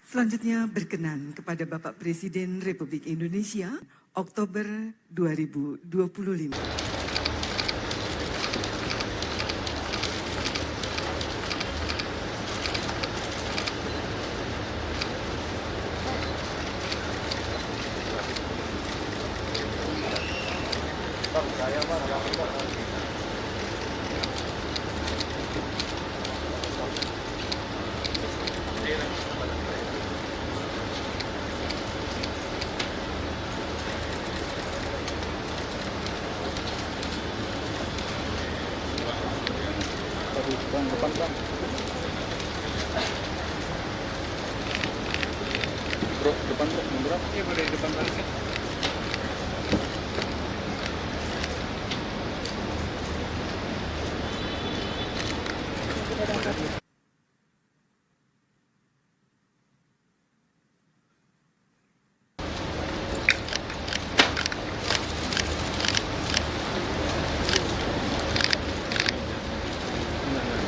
Selanjutnya berkenan kepada Bapak Presiden Republik Indonesia, Oktober 2025. Bang, depan bang. Bro, depan bro, mundur. Iya, bro, dari depan balik.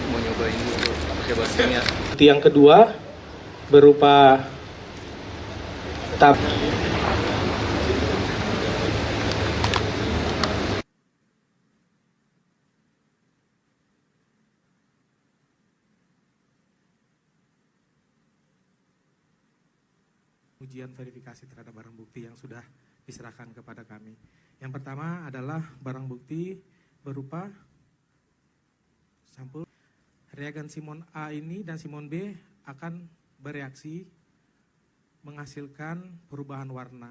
Mau nyobain dulu pakai bahasanya. Yang kedua berupa ujian verifikasi terhadap barang bukti yang sudah diserahkan kepada kami. Yang pertama adalah barang bukti berupa sampul reagen Simon A ini dan Simon B akan bereaksi menghasilkan perubahan warna.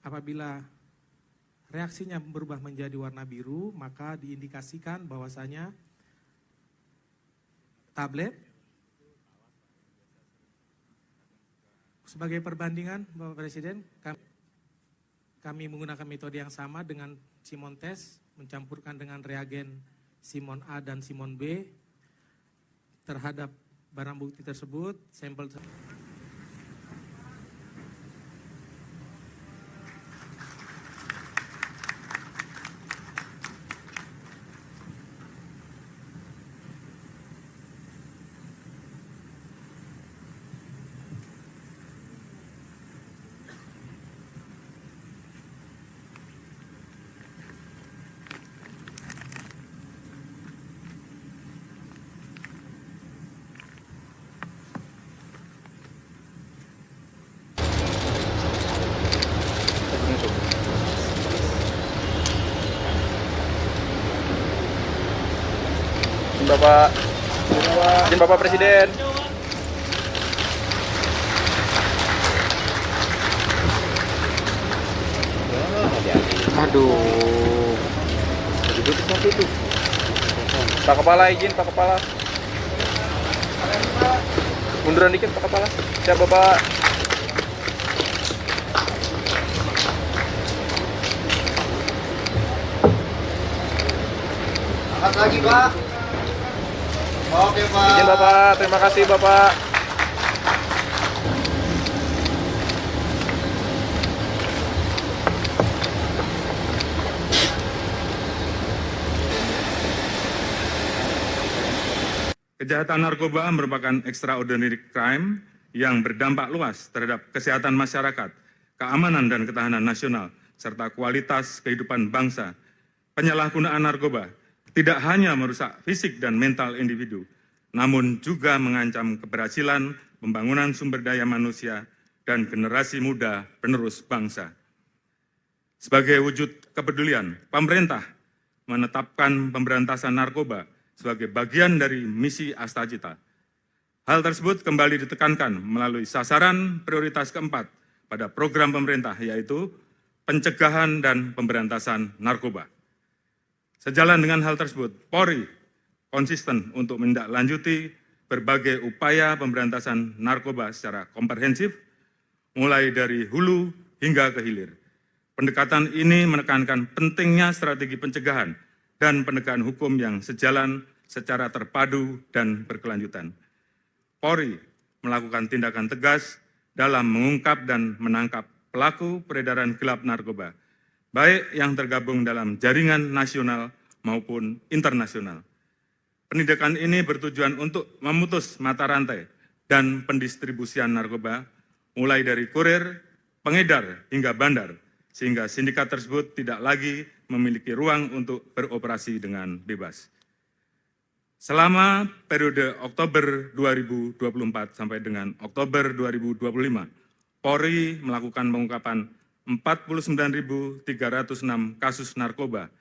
Apabila reaksinya berubah menjadi warna biru, maka diindikasikan bahwasanya tablet sebagai perbandingan Bapak Presiden, kami menggunakan metode yang sama dengan Simon test, mencampurkan dengan reagen Simon A dan Simon B terhadap barang bukti tersebut, sampel tersebut. Izin Bapak Presiden. Aduh. Pak Kepala, izin Pak Kepala. Munduran dikit Pak Kepala. Siap Bapak. Angkat lagi Pak. Oke Pak. Izin Bapak, terima kasih Bapak. Kejahatan narkoba merupakan extraordinary crime yang berdampak luas terhadap kesehatan masyarakat, keamanan dan ketahanan nasional, serta kualitas kehidupan bangsa. Penyalahgunaan narkoba tidak hanya merusak fisik dan mental individu, namun juga mengancam keberhasilan pembangunan sumber daya manusia dan generasi muda penerus bangsa. Sebagai wujud kepedulian, pemerintah menetapkan pemberantasan narkoba sebagai bagian dari misi Astagita. Hal tersebut kembali ditekankan melalui sasaran prioritas keempat pada program pemerintah, yaitu pencegahan dan pemberantasan narkoba. Sejalan dengan hal tersebut, Polri konsisten untuk menindaklanjuti berbagai upaya pemberantasan narkoba secara komprehensif, mulai dari hulu hingga ke hilir. Pendekatan ini menekankan pentingnya strategi pencegahan dan penegakan hukum yang sejalan secara terpadu dan berkelanjutan. Polri melakukan tindakan tegas dalam mengungkap dan menangkap pelaku peredaran gelap narkoba, baik yang tergabung dalam jaringan nasional maupun internasional. Penindakan ini bertujuan untuk memutus mata rantai dan pendistribusian narkoba, mulai dari kurir, pengedar, hingga bandar, sehingga sindikat tersebut tidak lagi memiliki ruang untuk beroperasi dengan bebas. Selama periode Oktober 2024 sampai dengan Oktober 2025, Polri melakukan pengungkapan 49.306 kasus narkoba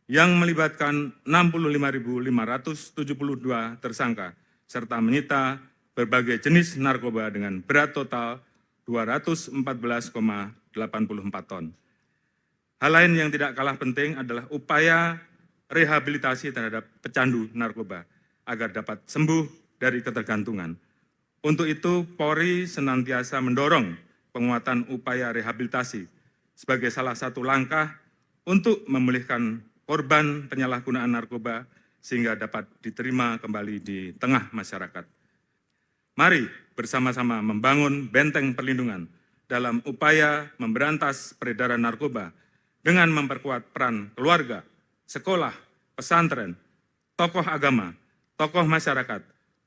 yang melibatkan 65.572 tersangka, serta menyita berbagai jenis narkoba dengan berat total 214,84 ton. Hal lain yang tidak kalah penting adalah upaya rehabilitasi terhadap pecandu narkoba agar dapat sembuh dari ketergantungan. Untuk itu, Polri senantiasa mendorong penguatan upaya rehabilitasi sebagai salah satu langkah untuk memulihkan korban penyalahgunaan narkoba sehingga dapat diterima kembali di tengah masyarakat. Mari bersama-sama membangun benteng perlindungan dalam upaya memberantas peredaran narkoba dengan memperkuat peran keluarga, sekolah, pesantren, tokoh agama, tokoh masyarakat,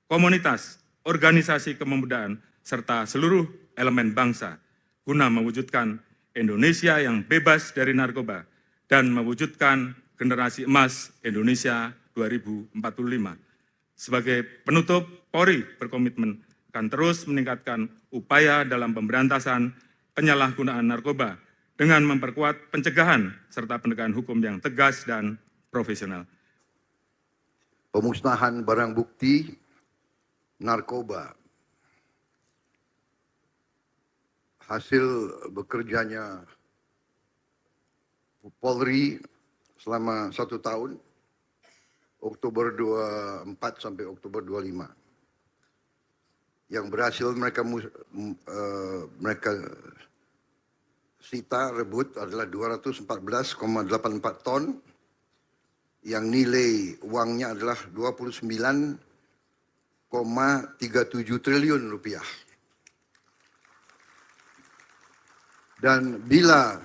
komunitas, organisasi kepemudaan, serta seluruh elemen bangsa guna mewujudkan Indonesia yang bebas dari narkoba dan mewujudkan generasi emas Indonesia 2045. Sebagai penutup, Polri berkomitmen akan terus meningkatkan upaya dalam pemberantasan penyalahgunaan narkoba dengan memperkuat pencegahan serta penegakan hukum yang tegas dan profesional. Pemusnahan barang bukti narkoba. Hasil bekerjanya Polri selama 1 tahun, Oktober 24 sampai Oktober 25. Yang berhasil mereka sita rebut adalah 214,84 ton, yang nilai uangnya adalah 29,37 triliun rupiah. Dan bila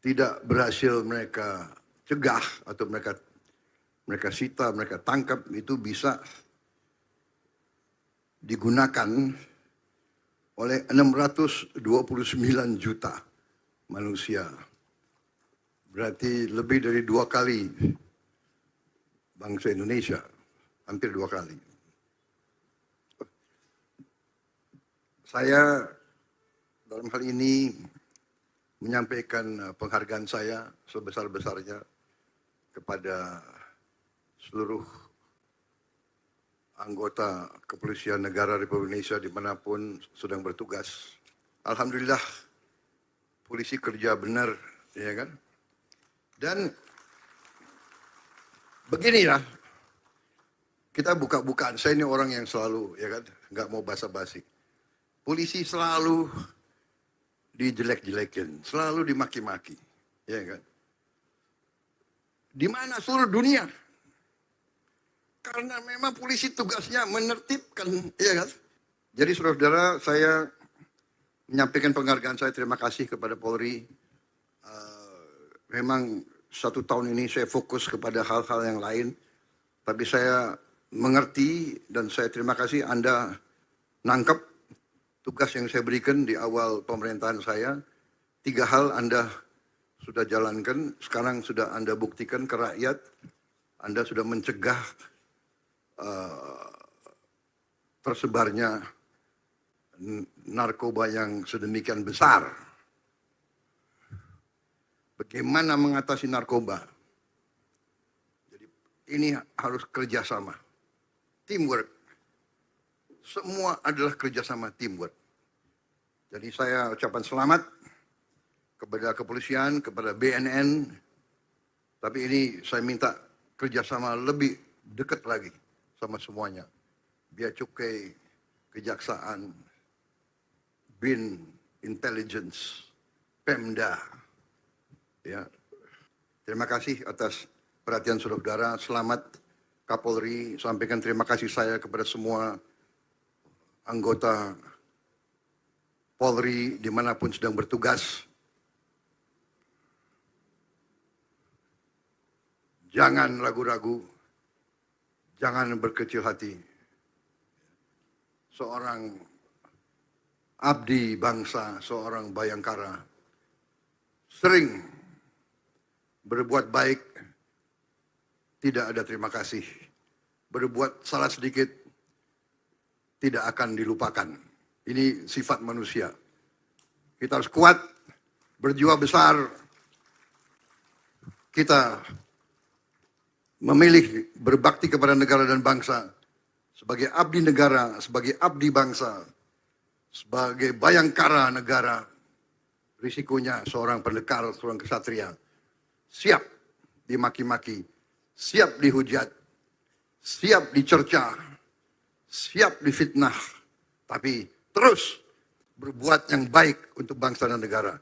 tidak berhasil mereka cegah atau mereka sita, mereka tangkap, itu bisa digunakan oleh 629 juta manusia. Berarti lebih dari 2 kali bangsa Indonesia, hampir 2 kali. Saya dalam hal ini menyampaikan penghargaan saya sebesar-besarnya kepada seluruh anggota Kepolisian Negara Republik Indonesia dimanapun sedang bertugas. Alhamdulillah, polisi kerja benar, ya kan? Dan beginilah, kita buka-bukaan. Saya ini orang yang selalu, ya kan, nggak mau basa-basi. Polisi selalu dijelek-jelekin, selalu dimaki-maki, ya kan? Di mana seluruh dunia? Karena memang polisi tugasnya menertibkan, ya kan? Jadi saudara-saudara, saya menyampaikan penghargaan saya, terima kasih kepada Polri. Memang 1 tahun ini saya fokus kepada hal-hal yang lain, tapi saya mengerti dan saya terima kasih Anda nangkep tugas yang saya berikan di awal pemerintahan saya. 3 hal Anda sudah jalankan, sekarang sudah Anda buktikan ke rakyat. Anda sudah mencegah tersebarnya narkoba yang sedemikian besar. Bagaimana mengatasi narkoba? Jadi ini harus kerjasama, teamwork. Semua adalah kerjasama, teamwork. Jadi saya ucapkan selamat kepada kepolisian, kepada BNN. Tapi ini saya minta kerjasama lebih dekat lagi sama semuanya. Bea Cukai, Kejaksaan, BIN, Intelligence, Pemda. Ya, terima kasih atas perhatian saudara-saudara. Selamat Kapolri, sampaikan terima kasih saya kepada semua anggota Polri dimanapun sedang bertugas. Jangan ragu-ragu, jangan berkecil hati. Seorang abdi bangsa, seorang bayangkara, sering berbuat baik, tidak ada terima kasih. Berbuat salah sedikit, tidak akan dilupakan. Ini sifat manusia. Kita harus kuat, berjiwa besar. Kita memilih berbakti kepada negara dan bangsa sebagai abdi negara, sebagai abdi bangsa, sebagai bayangkara negara. Risikonya seorang pendekar, seorang kesatria siap dimaki-maki, siap dihujat, siap dicerca, siap difitnah, tapi terus berbuat yang baik untuk bangsa dan negara.